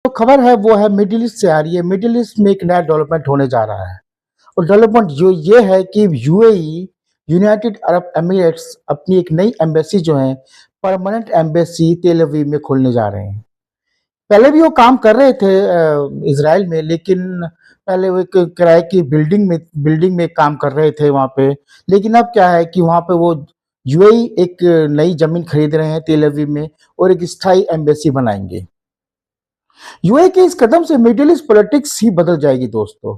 जो खबर है वो है मिडिल ईस्ट से आ रही है। मिडिल ईस्ट में एक नया डेवलपमेंट होने जा रहा है और डेवलपमेंट जो ये है कि यूएई, यूनाइटेड अरब एमिरेट्स अपनी एक नई एम्बेसी जो है परमानेंट एम्बेसी तेल अवीव में खोलने जा रहे हैं। पहले भी वो काम कर रहे थे इसराइल में, लेकिन पहले वो एक किराए की बिल्डिंग में काम कर रहे थे वहाँ पे। लेकिन अब क्या है कि वहाँ पे वो यूएई एक नई जमीन खरीद रहे हैं तेल अवीव में और एक स्थायी एम्बेसी बनाएंगे। यूएई के इस कदम से मिडिल ईस्ट पॉलिटिक्स ही बदल जाएगी दोस्तों।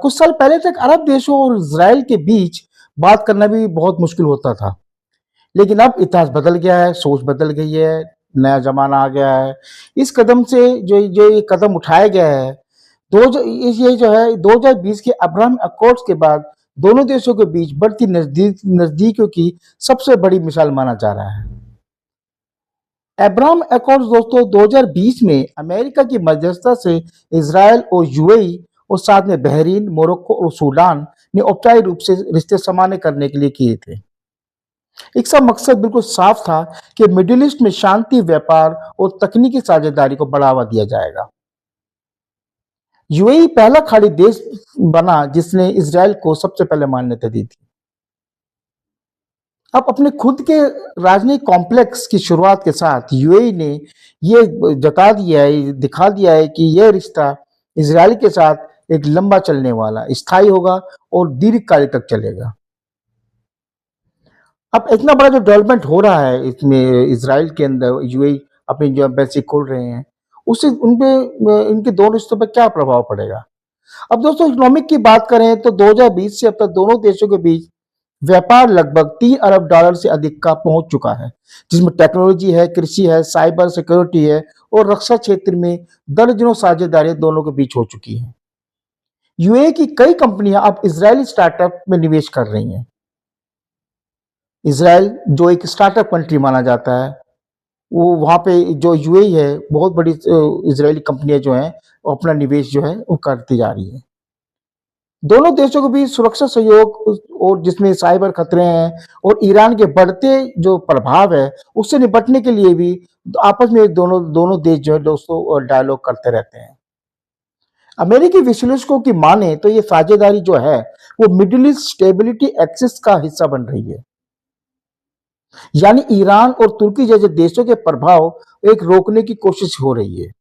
कुछ साल पहले तक अरब देशों और इसराइल के बीच बात करना भी बहुत मुश्किल होता था, लेकिन अब इतिहास बदल गया है, सोच बदल गई है, नया जमाना आ गया है। इस कदम से जो जो ये कदम उठाया गया है, ये जो है 2020 के अब्राहम अकॉर्ड्स के बाद दोनों देशों के बीच बढ़ती नजदीकियों की सबसे बड़ी मिसाल माना जा रहा है। अब्राहम अकॉर्ड्स दोस्तों 2020 में अमेरिका की मध्यस्थता से इसराइल और यूएई और साथ में बहरीन, मोरक्को और सूडान ने औपचारिक रूप से रिश्ते सामान्य करने के लिए किए थे। इसका मकसद बिल्कुल साफ था कि मिडिल ईस्ट में शांति, व्यापार और तकनीकी साझेदारी को बढ़ावा दिया जाएगा। यूएई पहला खाड़ी देश बना जिसने इसराइल को सबसे पहले मान्यता दी थी। अब अपने खुद के राजनीतिक कॉम्प्लेक्स की शुरुआत के साथ यूएई ने ये दिखा दिया है कि यह रिश्ता इसराइल के साथ एक लंबा चलने वाला, स्थायी होगा और दीर्घकाल तक चलेगा। अब इतना बड़ा जो डेवलपमेंट हो रहा है इसमें इसराइल के अंदर यूएई अपनी जो एम्बेसी खोल रहे हैं, उससे उनपे इनके दोनों रिश्तों पर क्या प्रभाव पड़ेगा। अब दोस्तों इकोनॉमिक की बात करें तो 2020 से अब तक दोनों देशों के बीच व्यापार लगभग 3 अरब डॉलर से अधिक का पहुंच चुका है, जिसमें टेक्नोलॉजी है, कृषि है, साइबर सिक्योरिटी है और रक्षा क्षेत्र में दर्जनों साझेदारियां दोनों के बीच हो चुकी हैं। यूएई की कई कंपनियां अब इजरायली स्टार्टअप में निवेश कर रही हैं। इसराइल जो एक स्टार्टअप कंट्री माना जाता है, वो वहाँ पे जो यूएई है बहुत बड़ी इजरायली कंपनियां जो हैं वो अपना निवेश जो है वो करती जा रही है। दोनों देशों के बीच सुरक्षा सहयोग और जिसमें साइबर खतरे हैं और ईरान के बढ़ते जो प्रभाव है उससे निपटने के लिए भी आपस में दोनों दोनों देश जो है दोस्तों डायलॉग करते रहते हैं। अमेरिकी विश्लेषकों की माने तो ये साझेदारी जो है वो मिडिल ईस्ट स्टेबिलिटी एक्सिस का हिस्सा बन रही है, यानी ईरान और तुर्की जैसे देशों के प्रभाव एक रोकने की कोशिश हो रही है।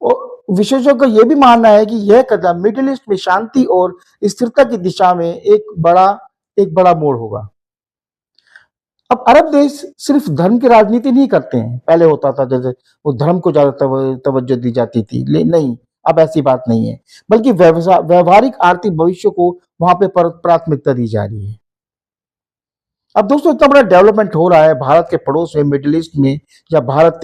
और विशेषज्ञों का यह भी मानना है कि यह कदम मिडिल ईस्ट में शांति और स्थिरता की दिशा में एक बड़ा मोड़ होगा। अब अरब देश सिर्फ धर्म की राजनीति नहीं करते हैं, पहले होता था जैसे वो धर्म को ज्यादा तवज्जो दी जाती थी, नहीं, अब ऐसी बात नहीं है, बल्कि व्यवहारिक आर्थिक भविष्य को वहां पे प्राथमिकता दी जा रही है। अब दोस्तों इतना बड़ा डेवलपमेंट हो रहा है भारत के पड़ोस में, मिडिल ईस्ट में, या भारत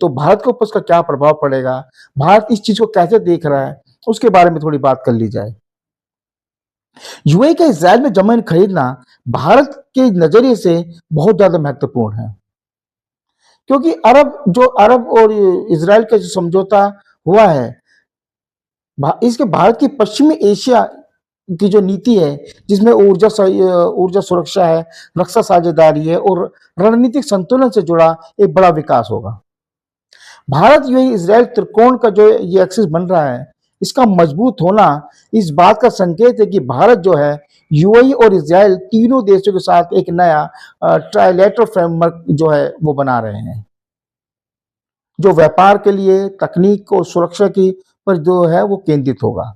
तो भारत के ऊपर उसका क्या प्रभाव पड़ेगा, भारत इस चीज को कैसे देख रहा है, उसके बारे में थोड़ी बात कर ली जाए। यूएई का इसराइल में जमीन खरीदना भारत के नजरिए से बहुत ज्यादा महत्वपूर्ण है, क्योंकि अरब और इसराइल का जो समझौता हुआ है, इसके भारत की पश्चिमी एशिया की जो नीति है, जिसमें ऊर्जा सुरक्षा है, रक्षा साझेदारी है और रणनीतिक संतुलन से जुड़ा एक बड़ा विकास होगा। भारत यूएई इसराइल त्रिकोण का जो ये एक्सिस बन रहा है, इसका मजबूत होना इस बात का संकेत है कि भारत जो है यूएई और इसराइल तीनों देशों के साथ एक नया ट्राइलेटरल फ्रेमवर्क जो है वो बना रहे हैं, जो व्यापार के लिए, तकनीक और सुरक्षा की पर जो है वो केंद्रित होगा।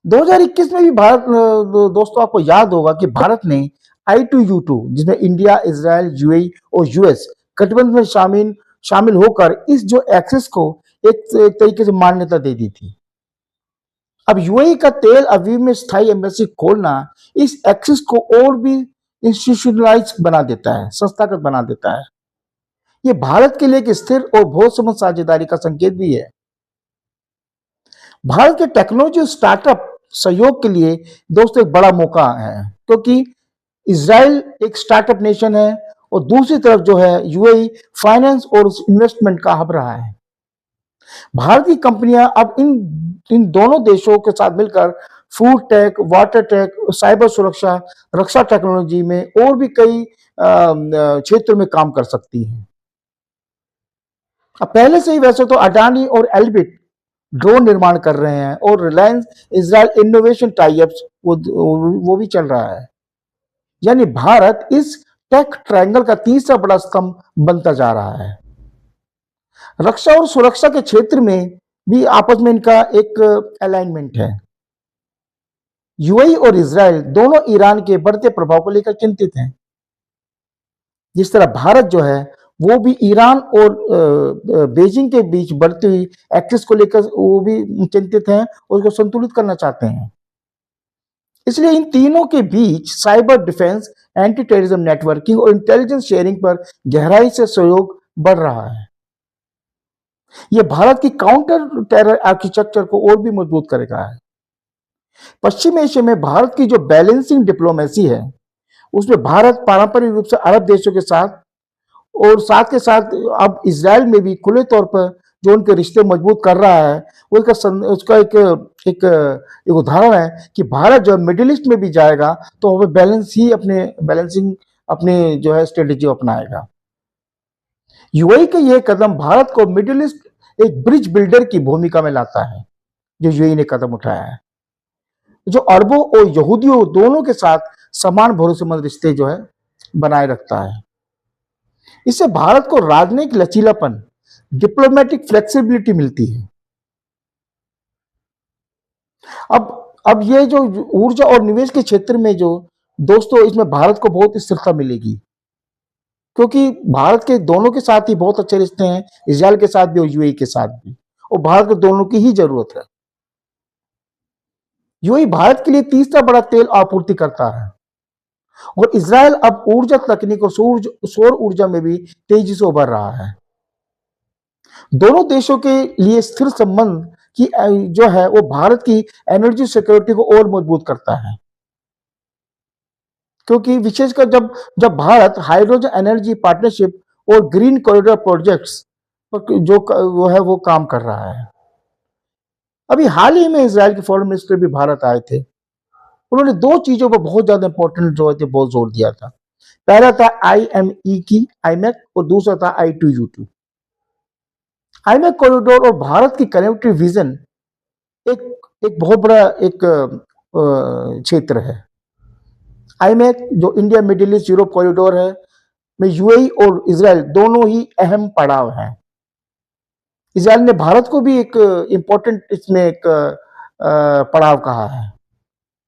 2021 में भी दोस्तों आपको याद होगा कि भारत ने I2U2 जिसमें इंडिया, इजराइल, यूएई और यूएस गठबंधन में शामिल होकर इस जो एक्सेस को एक तरीके से मान्यता दे दी थी। अब यूएई का तेल अवीव में स्थायी एम्बेसी खोलना इस एक्सेस को और भी इंस्टीट्यूशनलाइज बना देता है, संस्थागत बना देता है। ये भारत के लिए एक स्थिर और बहुत समझ साझेदारी का संकेत भी है। भारत के टेक्नोलॉजी स्टार्टअप सहयोग के लिए दोस्तों एक बड़ा मौका है, क्योंकि इसराइल एक स्टार्टअप नेशन है और दूसरी तरफ जो है यूएई फाइनेंस और इन्वेस्टमेंट का हब रहा है। भारत की कंपनियां अब इन दोनों देशों के साथ मिलकर food tech, water tech, cyber सुरक्षा, रक्षा टेक्नोलॉजी में और भी कई क्षेत्रों में काम कर सकती हैं। अब पहले से ही वैसे तो अडानी और एल्बिट ड्रोन निर्माण कर रहे हैं और रिलायंस इजराइल इनोवेशन टाइप्स वो भी चल रहा है। यानी भारत इस टेक ट्रायंगल का तीसरा बड़ा स्तंभ बनता जा रहा है। रक्षा और सुरक्षा के क्षेत्र में भी आपस में इनका एक अलाइनमेंट है। यूएई और इसराइल दोनों ईरान के बढ़ते प्रभाव को लेकर चिंतित हैं। जिस तरह भारत जो है वो भी ईरान और बीजिंग के बीच बढ़ती हुई एक्सिस को लेकर वो भी चिंतित हैं और उसको संतुलित करना चाहते हैं। इसलिए इन तीनों के बीच cyber defence, anti terrorism networking और इंटेलिजेंस शेयरिंग पर गहराई से सहयोग बढ़ रहा है। यह भारत की काउंटर टेरर आर्किटेक्चर को और भी मजबूत करेगा। पश्चिम एशिया में भारत की जो बैलेंसिंग डिप्लोमेसी है उसमें भारत पारंपरिक रूप से अरब देशों के साथ और साथ के साथ अब इजराइल में भी खुले तौर पर जो उनके रिश्ते मजबूत कर रहा है वो उसका एक उदाहरण है कि भारत जो मिडिल ईस्ट में भी जाएगा तो वो बैलेंसिंग अपने जो है स्ट्रेटेजी अपनाएगा। यूएई का यह कदम भारत को मिडिल ईस्ट एक ब्रिज बिल्डर की भूमिका में लाता है जो यूएई ने कदम उठाया है, जो अरबों और यहूदियों दोनों के साथ समान भरोसेमंद रिश्ते जो है बनाए रखता है। इससे भारत को राजनयिक लचीलापन, डिप्लोमेटिक फ्लेक्सिबिलिटी मिलती है। अब ये जो ऊर्जा और निवेश के क्षेत्र में जो दोस्तों इसमें भारत को बहुत स्थिरता मिलेगी क्योंकि भारत के दोनों के साथ ही बहुत अच्छे रिश्ते हैं, इजराइल के साथ भी और यूएई के साथ भी, और भारत को दोनों की ही जरूरत है। यूएई भारत के लिए तीसरा बड़ा तेल आपूर्ति करता है और इजराइल अब ऊर्जा तकनीक और सौर ऊर्जा में भी तेजी से उभर रहा है। दोनों देशों के लिए स्थिर संबंध की जो है वो भारत की एनर्जी सिक्योरिटी को और मजबूत करता है क्योंकि विशेषकर जब जब भारत हाइड्रोजन एनर्जी पार्टनरशिप और ग्रीन कॉरिडोर प्रोजेक्ट्स जो वो है वो काम कर रहा है। अभी हाल ही में इजराइल के फॉरेन मिनिस्टर भी भारत आए थे। उन्होंने दो चीजों पर बहुत ज्यादा इंपॉर्टेंट जो है बहुत जोर दिया था। पहला था आईएमई की आईमैक और दूसरा था I2U2। आईमैक कॉरिडोर और भारत की कनेक्टिविटी विजन एक एक बहुत बड़ा एक क्षेत्र है। आईमैक जो India middle east Europe corridor है में यूएई और इजराइल दोनों ही अहम पड़ाव हैं। इजराइल ने भारत को भी एक इंपॉर्टेंट इसमें एक पड़ाव कहा है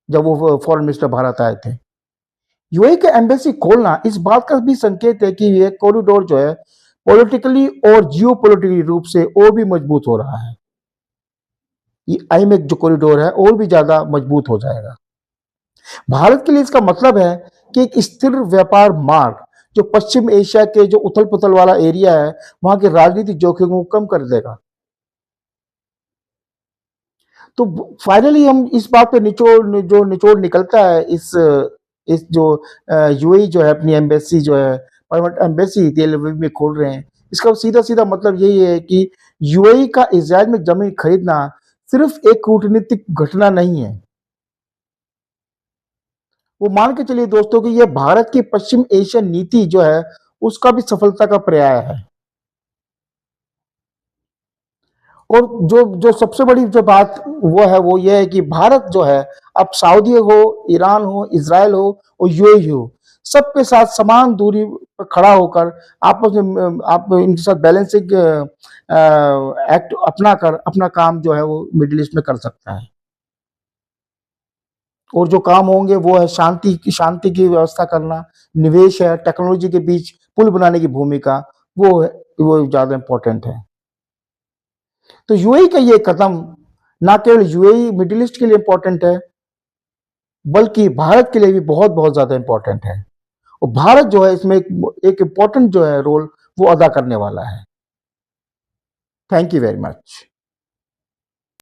जब वो फॉरेन मिनिस्टर भारत आए थे। यूएई के एम्बेसी खोलना इस बात का भी संकेत है कि ये कॉरिडोर जो है पॉलिटिकली और जियोपॉलिटिकली रूप से और भी मजबूत हो रहा है। ये आईमैक जो कॉरिडोर है और भी ज्यादा मजबूत हो जाएगा। भारत के लिए इसका मतलब है कि एक स्थिर व्यापार मार्ग जो पश्चिम एशिया के जो उथल पुथल वाला एरिया है वहां के राजनीतिक जोखिम को कम कर देगा। तो फाइनली हम इस बात पे निचोड़ निकलता है इस जो यूएई जो है अपनी एम्बेसी जो है परमानेंट एम्बेसी तेल अवीव में खोल रहे हैं, इसका सीधा सीधा मतलब यही है कि यूएई का इजराइल में जमीन खरीदना सिर्फ एक कूटनीतिक घटना नहीं है। वो मान के चलिए दोस्तों कि यह भारत की पश्चिम एशिया नीति जो है उसका भी सफलता का पर्याय है। और जो जो सबसे बड़ी जो बात वो है वो ये है कि भारत जो है अब सऊदी हो, ईरान हो, इजराइल हो और यूएई हो, सबके साथ समान दूरी पर खड़ा होकर आपस में आप इनके साथ बैलेंसिंग एक्ट अपना कर अपना काम जो है वो मिडिल ईस्ट में कर सकता है। और जो काम होंगे वो है शांति की व्यवस्था करना, निवेश है, टेक्नोलॉजी के बीच पुल बनाने की भूमिका, वो ज्यादा इंपॉर्टेंट है। तो यूएई का ये कदम ना केवल यूएई मिडिल ईस्ट के लिए इंपॉर्टेंट है बल्कि भारत के लिए भी बहुत बहुत ज्यादा इंपॉर्टेंट है और भारत जो है इसमें एक इंपॉर्टेंट जो है रोल वो अदा करने वाला है। Thank you very much.